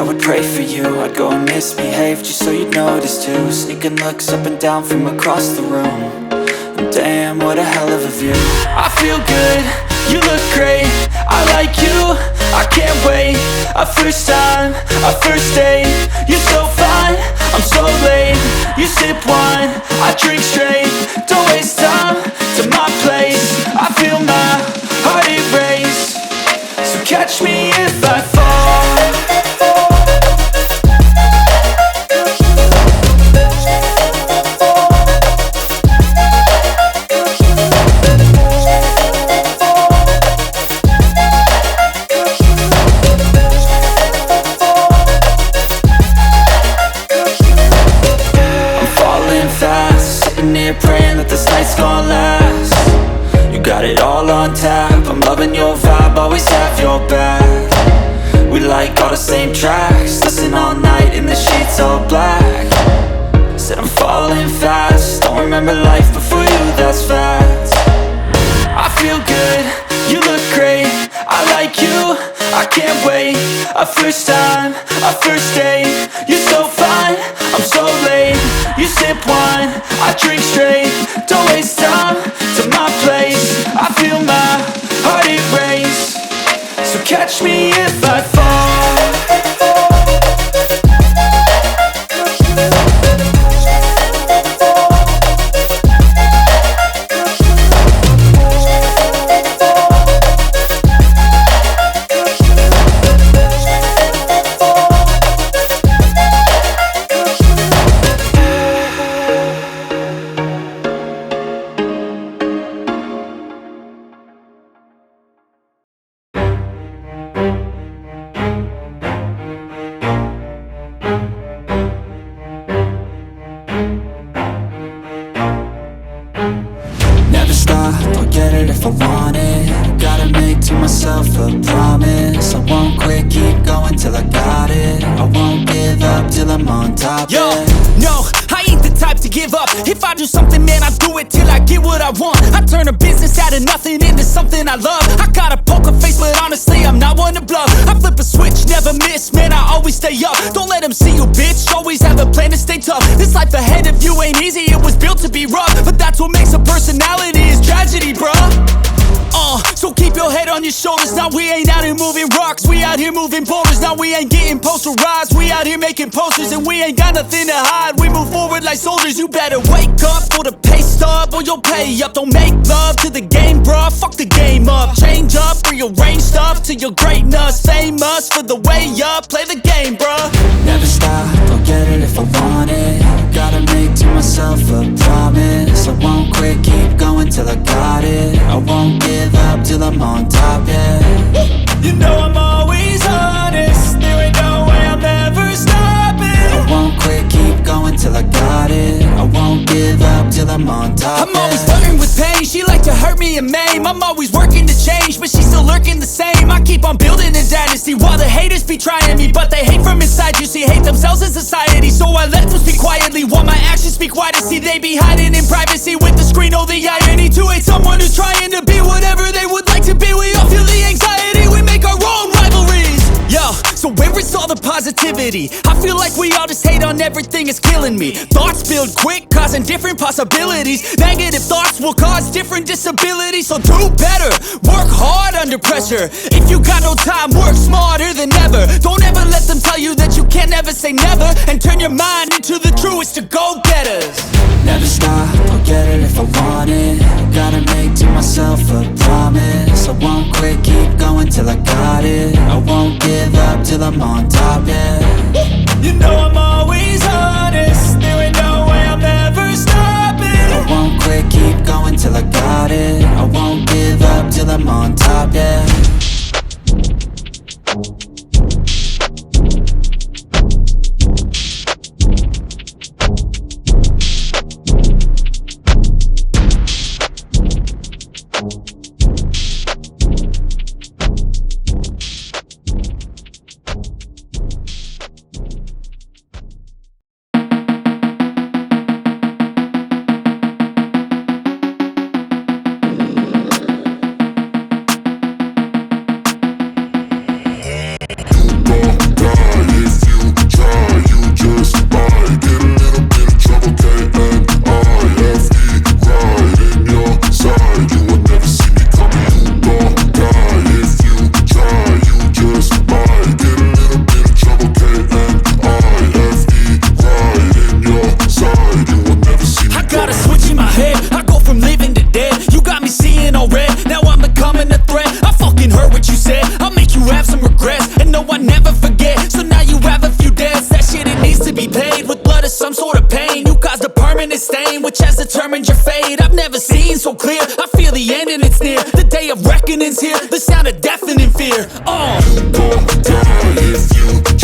would pray for you. I'd go and misbehave just so you'd notice too. Sneaking looks up and down from across the room. And damn, what a hell of a view. I feel good, you look great, I like you, I can't wait. A first time, a first date, you're so fine, I'm so late. You sip wine, I drink straight. Don't waste time to my place. I feel my heart erase. So catch me if I fall. Praying that this night's gonna last. You got it all on tap, I'm loving your vibe, always have your back. We like all the same tracks, listen all night in the sheets all black. Said I'm falling fast, don't remember life before you, that's facts. I feel good, you look great, I like you, I can't wait. A first time, a first date, you're so fine, I'm so late. You sip wine, I drink straight. Don't waste time to my place. I feel my heart erase. So catch me if I fall. If I want it, gotta make to myself a promise. I won't quit, keep going till I got it. I won't give up till I'm on top. Yo, no, I ain't the type to give up. If I do something, man, I do it till I get what I want. I turn a business out of nothing into something I love. I got a poker face, but honestly, I'm not one to bluff. I flip a switch, never miss, man, I always stay up. Don't let them see you, bitch, always have a plan to stay tough. This life ahead of you ain't easy, it was built to be rough. But that's what makes a personality, is tragedy, bruh. So keep your head on your shoulders. Now we ain't out here moving rocks, we out here moving boulders. Now we ain't getting posterized, we out here making posters. And we ain't got nothing to hide, we move forward like soldiers. You better wake up for the pay stub, or you'll pay up. Don't make love to the game, bruh, fuck the game up. Change up, rearrange stuff to your greatness. Famous for the way up, play the game, bruh. Never stop, I'll get it if I want it. Gotta make to myself a promise. I won't quit, keep going till I got it. I won't give up till I'm on top, yeah. You know I'm always honest, there ain't no way I'm ever stopping. I won't quit, keep going till I got it. I won't give up till I'm on top, I'm always flirting with pain, she like to hurt me and maim. I'm always working to change, but she's still lurking the same. I keep on building a dynasty while the haters be trying me. But they hate from inside, you see, hate themselves in society. So I let them speak quietly while my actions speak wider. See, they be hiding in privacy with the screen, oh the irony. To hate someone who's trying to be whatever they would like to be. We all feel the anxiety, we make our own rivalries. Yo, so where is all the positivity? I feel like we all just hate on everything, it's killing me. Thoughts build quick, causing different possibilities. Negative thoughts will cause different disabilities. So do better, work hard under pressure. If you got no time, work smarter than ever. Don't ever let them tell you that you can't never say never. And turn your mind into the truest of go-getters. Never stop, I'll get it if I want it. Gotta make to myself a promise. I won't quit, keep going till I got it. I won't give up till I'm on top, yeah. You know I'm always honest, there ain't no way I'm ever stopping. I won't quit, keep going till I got it. I won't give up till I'm on top, yeah. pain. You caused a permanent stain, which has determined your fate. I've never seen so clear. I feel the end and it's near. The day of reckoning's here. The sound of deafening fear. You gon' die if you